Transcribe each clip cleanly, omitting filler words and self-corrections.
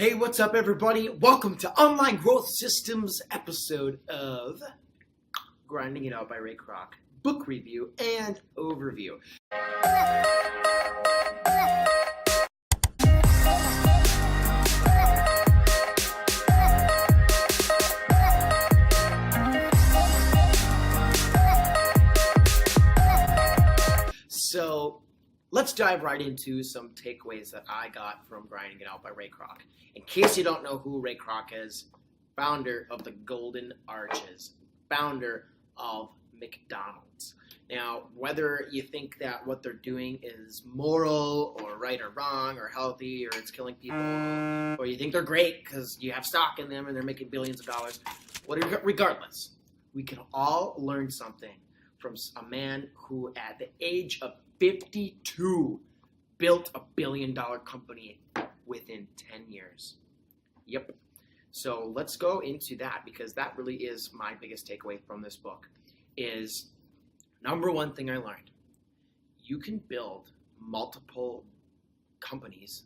Hey, what's up, everybody? Welcome to Online Growth Systems episode of Grinding It Out by Ray Kroc Book Review and Overview. So let's dive right into some takeaways that I got from Grinding It Out by Ray Kroc. In case you don't know who Ray Kroc is, founder of the Golden Arches, founder of McDonald's. Now, whether you think that what they're doing is moral or right or wrong or healthy or it's killing people, or you think they're great because you have stock in them and they're making billions of dollars, regardless, we can all learn something from a man who at the age of 52 built a billion-dollar company within 10 years. Yep. So let's go into that, because that really is my biggest takeaway from this book. Is number one thing I learned: you can build multiple companies.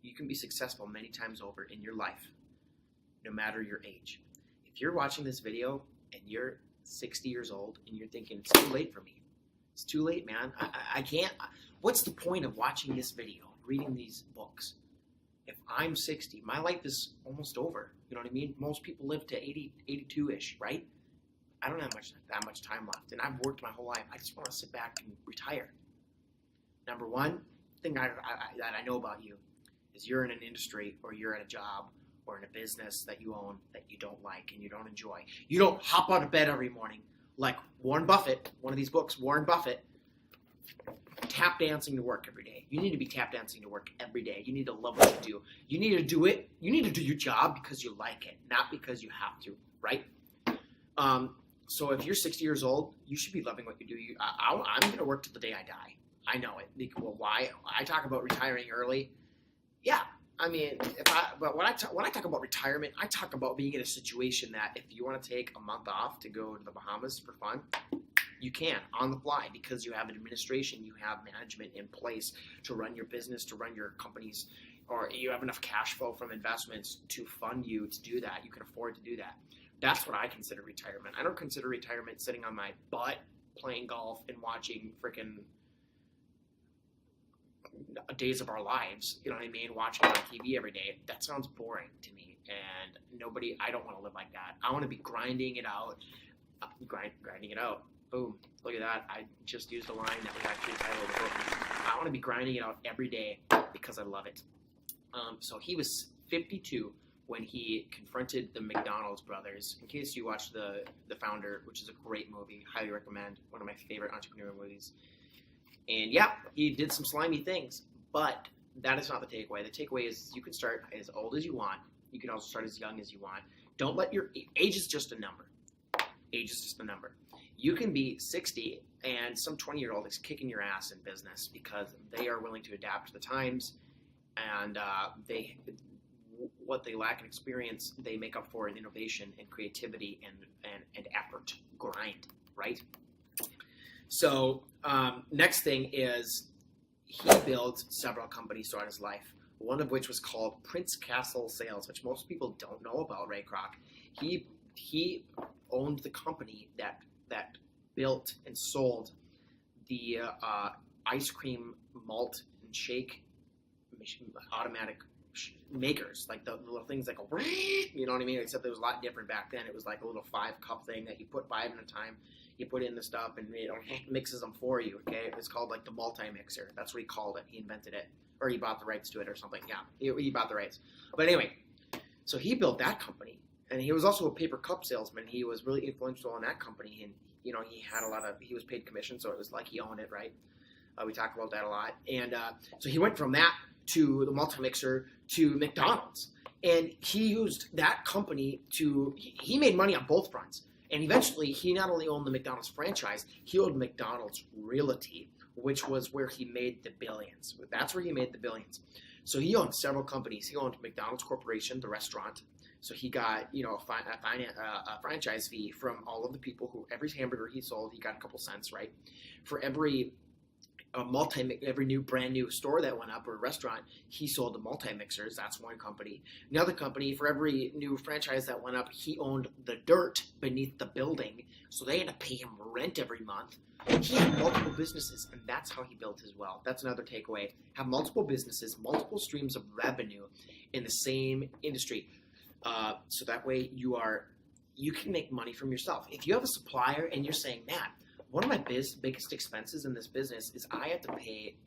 You can be successful many times over in your life, no matter your age. If you're watching this video and you're 60 years old and you're thinking, it's too late for me. It's too late, man. I can't. What's the point of watching this video, reading these books? If I'm 60, my life is almost over. You know what I mean? Most people live to 80, 82-ish, right? I don't have that much time left, and I've worked my whole life. I just want to sit back and retire. Number one thing that I know about you is you're in an industry, or you're at a job, or in a business that you own that you don't like and you don't enjoy. You don't hop out of bed every morning like Warren Buffett, one of these books, Warren Buffett, tap dancing to work every day. You need to be tap dancing to work every day. You need to love what you do. You need to do it. You need to do your job because you like it, not because you have to, right? So if you're 60 years old, you should be loving what you do. I'm going to work till the day I die. I know it. Well, why? I talk about retiring early. Yeah. I mean, but when I talk about retirement, I talk about being in a situation that if you want to take a month off to go to the Bahamas for fun, you can, on the fly, because you have an administration, you have management in place to run your business, to run your companies, or you have enough cash flow from investments to fund you to do that. You can afford to do that. That's what I consider retirement. I don't consider retirement sitting on my butt playing golf and watching freaking Days of Our Lives, you know what I mean, watching on TV every day. That sounds boring to me, and I don't want to live like that. I want to be grinding it out. Grinding it out. Boom. Look at that. I just used a line that we actually titled the book. I want to be grinding it out every day because I love it. So he was 52 when he confronted the McDonald's brothers. In case you watched The Founder, which is a great movie, highly recommend, one of my favorite entrepreneurial movies. And yeah, he did some slimy things, but that is not the takeaway. The takeaway is you can start as old as you want. You can also start as young as you want. Don't let your age is just a number. Age is just a number. You can be 60 and some 20-year-old is kicking your ass in business because they are willing to adapt to the times, and what they lack in experience, they make up for in innovation and creativity and effort, grind, right? So next thing is he built several companies throughout his life, one of which was called Prince Castle Sales, which most people don't know about Ray Kroc. He owned the company that built and sold the ice cream malt and shake automatic makers, like the little things like you know what I mean, except it was a lot different back then. It was like a little 5-cup thing that you put 5 at a time. You put in the stuff and it mixes them for you, okay? It's called like the multi-mixer. That's what he called it. He invented it. Or he bought the rights to it or something. Yeah, he bought the rights. But anyway, so he built that company. And he was also a paper cup salesman. He was really influential in that company. And, you know, he was paid commission, so it was like he owned it, right? We talk about that a lot. And so he went from that to the multi-mixer to McDonald's. And he used that company he made money on both fronts. And eventually, he not only owned the McDonald's franchise, he owned McDonald's Realty, which was where he made the billions. That's where he made the billions. So he owned several companies. He owned McDonald's Corporation, the restaurant. So he got, a franchise fee from all of the people every hamburger he sold, he got a couple cents, right? For every every brand new store that went up or restaurant, he sold the multi-mixers. That's one company. Another company, for every new franchise that went up, he owned the dirt beneath the building, so they had to pay him rent every month. He had multiple businesses, and that's how he built his wealth. That's another takeaway. Have multiple businesses, multiple streams of revenue in the same industry, so that way you can make money from yourself. If you have a supplier and you're saying, man, one of my biggest expenses in this business is I have to pay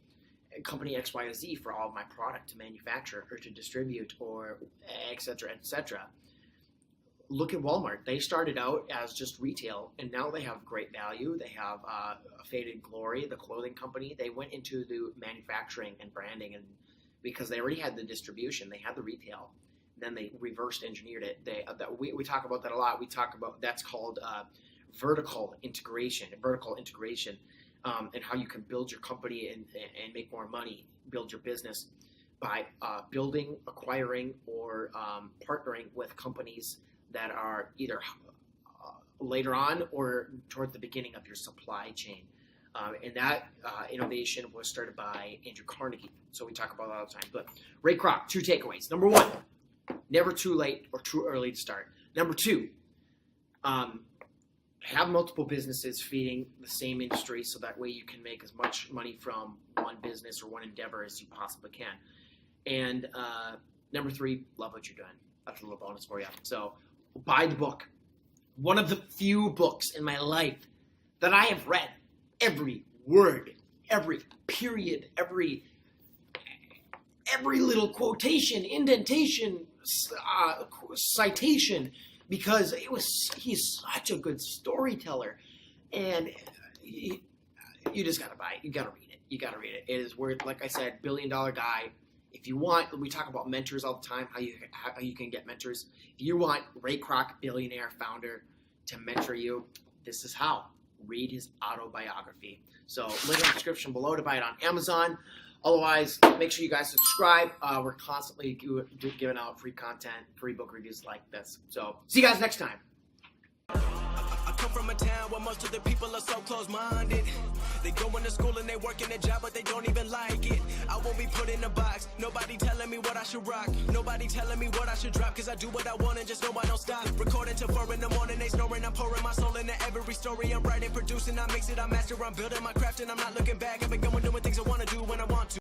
company X, Y, or Z for all of my product to manufacture or to distribute or et cetera, et cetera. Look at Walmart. They started out as just retail, and now they have great value. They have Faded Glory, the clothing company. They went into the manufacturing and branding, and because they already had the distribution, they had the retail. Then they reversed engineered it. We talk about that a lot. We talk about that's called vertical integration, and how you can build your company and make more money, build your business by building, acquiring, or partnering with companies that are either later on or toward the beginning of your supply chain. And that innovation was started by Andrew Carnegie. So we talk about it all the time. But Ray Kroc, 2 takeaways. Number 1, never too late or too early to start. Number 2, have multiple businesses feeding the same industry, so that way you can make as much money from one business or one endeavor as you possibly can. And number 3, love what you're doing. That's a little bonus for you. So buy the book. One of the few books in my life that I have read every word, every period, every little quotation, indentation, citation, because he's such a good storyteller, and you just gotta buy it. You gotta read it. It is worth, like I said, $1 billion guy. If you want, we talk about mentors all the time, how you can get mentors. If you want Ray Kroc, billionaire founder, to mentor you, this is how. Read his autobiography. So link in the description below to buy it on Amazon. Otherwise, make sure you guys subscribe. We're constantly giving out free content, free book reviews like this. So see you guys next time. I come from a town where most of the people are so close-minded. They go into school and they work in a job, but they don't even like it. I won't be put in a box. Nobody telling me what I should rock. Nobody telling me what I should drop. Cause I do what I want and just know I don't stop. Recording till 4 in the morning, they snoring. I'm pouring my soul into every story. I'm writing, producing, I mix it, I master. I'm building my craft and I'm not looking back. I've been going doing things I want to do when I want to.